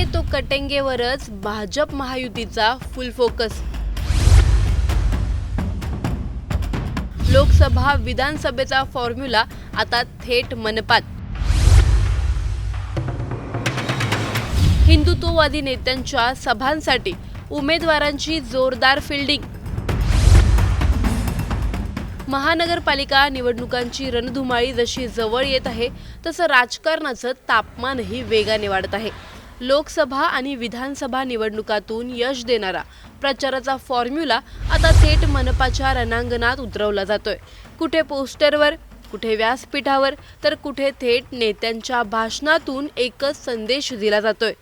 तो कटेंगेवरच भाजप महायुतीचा फुल फोकस। लोकसभा विधानसभेचा फॉर्म्युला आता थेट मनपात। हिंदुत्ववादी नेत्यांच्या सभांसाठी उमेदवारांची जोरदार फिल्डिंग। महानगरपालिका निवडणुकांची रणधुमाळी जशी जवळ येत आहे तसं राजकारणाचं तापमानही वेगाने वाढत आहे। लोकसभा आणि विधानसभा निवडणुकातून यश देणारा प्रचाराचा फॉर्म्युला आता थेट मनपाच्या रणांगणात उतरवला जातोय। कुठे पोस्टरवर, कुठे व्यासपीठावर, तर कुठे थेट नेत्यांच्या भाषणातून एकच संदेश दिला जातोय।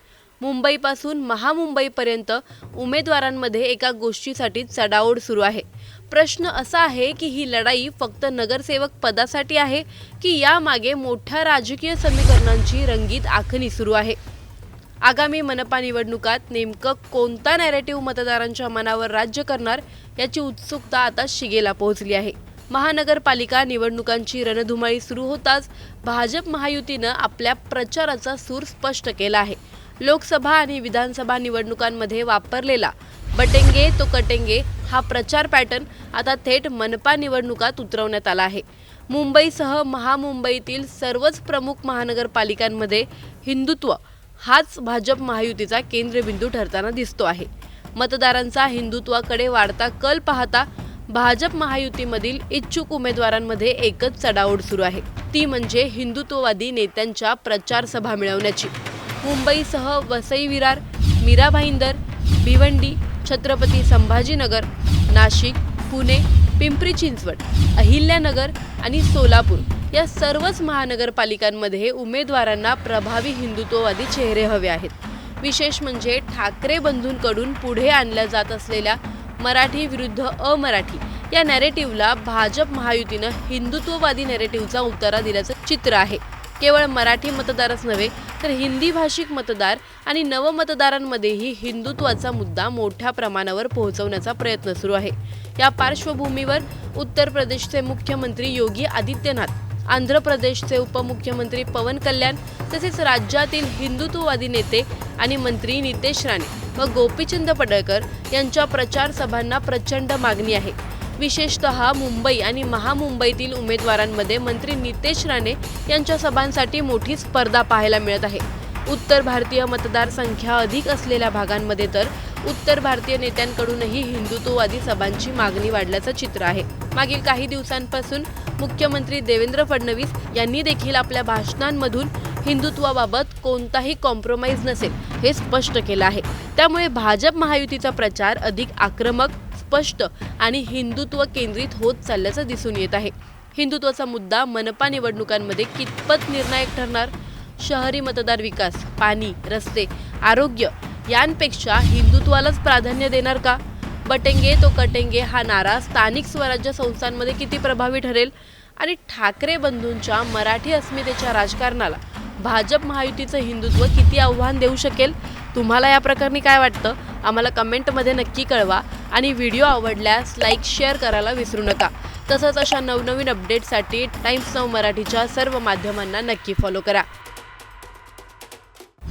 मुंबईपासून महामुंबईपर्यंत उमेदवारांमध्ये एका गोष्टीसाठी चढाओढ सुरू आहे। प्रश्न असा आहे की ही लढाई फक्त नगरसेवक पदासाठी आहे की यामागे मोठ्या राजकीय समीकरणांची रंगीत आखणी सुरू आहे। आगामी मनपा निवडणुकात नेमकं कोणता नॅरेटिव्ह मतदारांच्या मनावर राज्य करणार याची उत्सुकता आता शिगेला पोहोचली आहे। महानगरपालिका निवडणुकांची रणधुमाळी सुरू होताच भाजप महायुतीनं आपल्या प्रचाराचा सूर स्पष्ट केला आहे। लोकसभा आणि विधानसभा निवडणुकांमध्ये वापरलेला बटेंगे तो कटेंगे हा प्रचार पॅटर्न आता थेट मनपा निवडणुकात उतरवण्यात आला आहे। मुंबईसह महामुंबईतील सर्वच प्रमुख महानगरपालिकांमध्ये हिंदुत्व हाच भाजप महायुतीचा केंद्रबिंदू ठरताना दिसतो आहे। मतदारांचा हिंदुत्वाकडे वाढता कल पाहता भाजप महायुतीमधील इच्छुक उमेदवारांमध्ये एकच चढाओढ सुरू आहे, ती म्हणजे हिंदुत्ववादी नेत्यांच्या प्रचार सभा मिळवण्याची। मुंबईसह वसई विरार, मीरा भाईंदर, भिवंडी, छत्रपती संभाजीनगर, नाशिक, पुणे, पिंपरी चिंचवड, अहिल्यानगर आणि सोलापूर या सर्वच महानगरपालिकांमध्ये उमेदवारांना प्रभावी हिंदुत्ववादी चेहरे हवे आहेत। विशेष म्हणजे ठाकरे बंधूंकडून पुढे आणल्या जात असलेल्या मराठी विरुद्ध अमराठी या नॅरेटिव्हला भाजप महायुतीनं हिंदुत्ववादी नॅरेटिव्हचा उतारा दिल्याचं चित्र आहे। केवळ मराठी मतदारच नव्हे तर हिंदी भाषिक मतदार आणि नवमतदारांमध्येही हिंदुत्वाचा मुद्दा मोठ्या प्रमाणावर पोहोचवण्याचा प्रयत्न सुरू आहे। या पार्श्वभूमीवर उत्तर प्रदेशचे मुख्यमंत्री योगी आदित्यनाथ, आंध्र प्रदेशचे उपमुख्यमंत्री पवन कल्याण तसेच राज्यातील हिंदुत्ववादी नेते आणि मंत्री नितेश राणे व गोपीचंद पडळकर यांच्या प्रचार सभांना प्रचंड मागणी आहे। विशेषतः मुंबई आणि महामुंबईतील उमेदवारांमध्ये मंत्री नितेश राणे यांच्या सभांसाठी मोठी स्पर्धा पाहायला मिळत आहे। उत्तर भारतीय मतदारसंख्या अधिक असलेल्या भागांमध्ये तर उत्तर भारतीय नेत्यांकडूनही हिंदुत्ववादी सभांची मागणी वाढल्याचं चित्र आहे। मागील काही दिवसांपासून मुख्यमंत्री देवेंद्र फडणवीस यांनी देखील आपल्या भाषणांमधून हिंदुत्वाबाबत कोणताही कॉम्प्रोमाइज नसेल हे स्पष्ट केलं आहे। त्यामुळे भाजप महायुतीचा प्रचार अधिक आक्रमक, स्पष्ट आणि हिंदुत्व केंद्रित होत चालल्याचं दिसून येत आहे। हिंदुत्वाचा मुद्दा मनपा निवडणुकांमध्ये कितपत निर्णायक ठरणार? शहरी मतदार विकास, पाणी, रस्ते, आरोग्य यांपेक्षा हिंदुत्वालाच प्राधान्य देणार का? बटेंगे तो कटेंगे हा नारा स्थानिक स्वराज्य संस्थांमध्ये किती प्रभावी ठरेल? आणि ठाकरे बंधूंच्या मराठी अस्मितेच्या राजकारणाला भाजप महायुतीचं हिंदुत्व किती आव्हान देऊ शकेल? तुम्हाला या प्रकरणी काय वाटतं? आम्हाला कमेंटमध्ये नक्की कळवा आणि व्हिडिओ आवडल्यास लाईक, शेअर करायला विसरू नका। तसंच अशा नवनवीन अपडेटसाठी टाइम्स नाऊ मराठीच्या सर्व माध्यमांना नक्की फॉलो करा।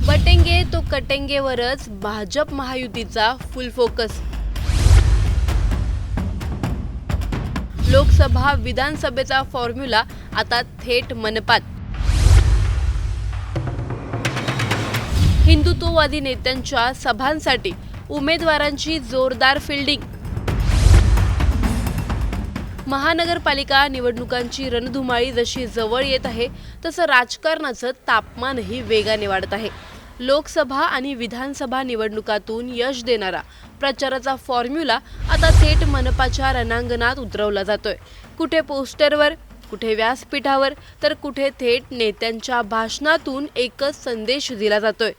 बटेंगे तो कटेंगेवरच भाजप महायुतीचा फुल फोकस। लोकसभा विधानसभेचा फॉर्म्युला आता थेट मनपात। हिंदुत्ववादी नेत्यांच्या सभांसाठी उमेदवारांची जोरदार फिल्डिंग। महानगरपालिका निवडणुकांची रणधुमाळी जशी जवळ येत आहे तसं राजकारणाचं तापमानही वेगाने वाढत आहे। लोकसभा आणि विधानसभा निवडणुकातून यश देणारा प्रचाराचा फॉर्म्युला आता थेट मनपाच्या रणांगणात उतरवला जातोय। कुठे पोस्टरवर, कुठे व्यासपीठावर, तर कुठे थेट नेत्यांच्या भाषणातून एकच संदेश दिला जातोय।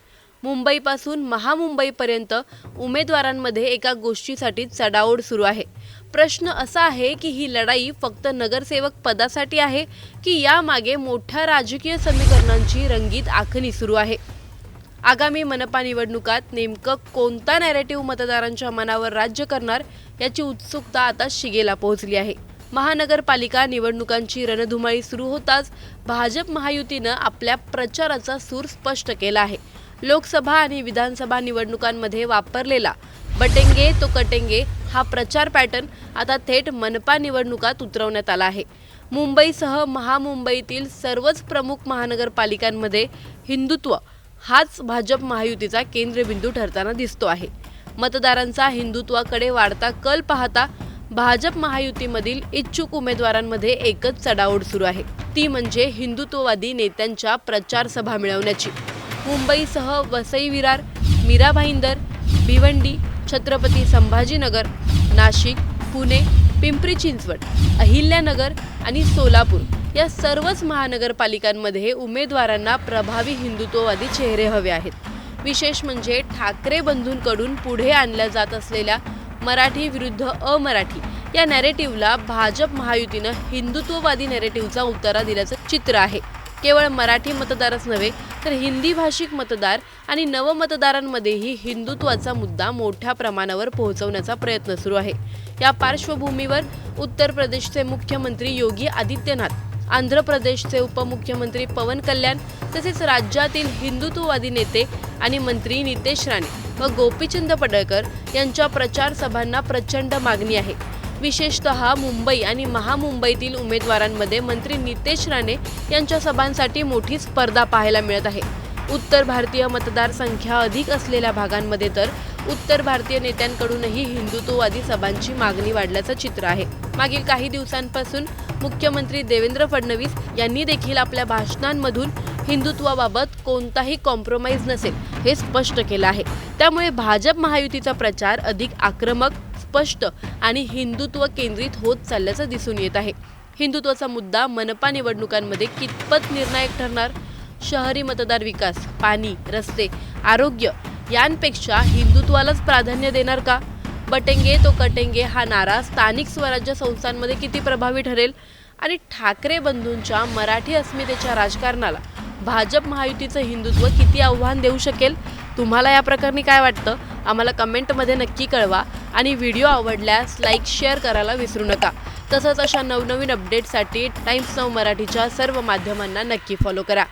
मुंबईपासून महामुंबईपर्यंत उमेदवारांमध्ये एका गोष्टीसाठी चढाओढ सुरू आहे। प्रश्न असा आहे की ही लढाई फक्त नगरसेवक पदासाठी आहे की यामागे मोठ्या राजकीय समीकरणांची रंगीत आखणी सुरू आहे। आगामी मनपा निवडणुकात नेमकं कोणता नॅरेटिव्ह मतदारांच्या मनावर राज्य करणार याची उत्सुकता आता शिगेला पोहोचली आहे। महानगरपालिका निवडणुकांची रणधुमाळी सुरू होताच भाजप महायुतीनं आपल्या प्रचाराचा सूर स्पष्ट केला आहे। लोकसभा आणि विधानसभा निवडणुकांमध्ये वापरलेला बटेंगे तो कटेंगे हा प्रचार पॅटर्न आता थेट मनपा निवडणुकात उतरवण्यात आला आहे। मुंबईसह महामुंबईतील सर्वच प्रमुख महानगरपालिकांमध्ये हिंदुत्व हाच भाजप महायुतीचा केंद्रबिंदू ठरताना दिसतो आहे। मतदारांचा हिंदुत्वाकडे वाढता कल पाहता भाजप महायुतीमधील इच्छुक उमेदवारांमध्ये एकच चढाओढ सुरू आहे, ती म्हणजे हिंदुत्ववादी नेत्यांच्या प्रचार सभा मिळवण्याची। मुंबईसह वसई विरार, मीरा भाईंदर, भिवंडी, छत्रपती संभाजीनगर, नाशिक, पुणे, पिंपरी चिंचवड, अहिल्यानगर आणि सोलापूर या सर्वच महानगरपालिकांमध्ये उमेदवारांना प्रभावी हिंदुत्ववादी चेहरे हवे आहेत। विशेष म्हणजे ठाकरे बंधूंकडून पुढे आणल्या जात असलेल्या मराठी विरुद्ध अमराठी या नॅरेटिव्हला भाजप महायुतीनं हिंदुत्ववादी नॅरेटिव्हचा उतारा दिल्याचं चित्र आहे। केवळ मराठी मतदारच नव्हे तर हिंदी भाषिक मतदार आणि नवमतदारांमध्येही हिंदुत्वाचा मुद्दा मोठ्या प्रमाणावर पोहोचवण्याचा प्रयत्न सुरू आहे। या पार्श्वभूमीवर उत्तर प्रदेशचे मुख्यमंत्री योगी आदित्यनाथ, आंध्र प्रदेशचे उपमुख्यमंत्री पवन कल्याण तसेच राज्यातील हिंदुत्ववादी नेते आणि मंत्री नितेश राणे व गोपीचंद पडळकर यांच्या प्रचार सभांना प्रचंड मागणी आहे। विशेषतः मुंबई आणि महामुंबईतील उमेदवारांमध्ये मंत्री नितेश राणे यांच्या सभांसाठी मोठी स्पर्धा पाहायला मिळत आहे। उत्तर भारतीय मतदारसंख्या अधिक असलेल्या भागांमध्ये तर उत्तर भारतीय नेत्यांकडूनही हिंदुत्ववादी सभांची मागणी वाढल्याचं चित्र आहे। मागील काही दिवसांपासून मुख्यमंत्री देवेंद्र फडणवीस यांनी देखील आपल्या भाषणांमधून हिंदुत्वाबाबत कोणताही कॉम्प्रोमाइज नसेल हे स्पष्ट केलं आहे। त्यामुळे भाजप महायुतीचा प्रचार अधिक आक्रमक, स्पष्ट आणि हिंदुत्व केंद्रित होत चालल्याचं दिसून येत आहे। हिंदुत्वाचा मुद्दा मनपा निवडणुकांमध्ये कितपत निर्णायक ठरणार? शहरी मतदार विकास, पाणी, रस्ते, आरोग्य यांपेक्षा हिंदुत्वालाच प्राधान्य देणार का? बटेंगे तो कटेंगे हा नारा स्थानिक स्वराज्य संस्थांमध्ये किती प्रभावी ठरेल? आणि ठाकरे बंधूंच्या मराठी अस्मितेच्या राजकारणाला भाजप महायुतीचं हिंदुत्व किती आव्हान देऊ शकेल? तुम्हाला या प्रकरणी काय वाटतं? आम्हाला कमेंटमध्ये नक्की कळवा आणि व्हिडिओ आवडल्यास लाईक, शेअर करायला विसरू नका। तसंच अशा नवनवीन अपडेटसाठी टाइम्स नाऊ मराठीच्या सर्व माध्यमांना नक्की फॉलो करा।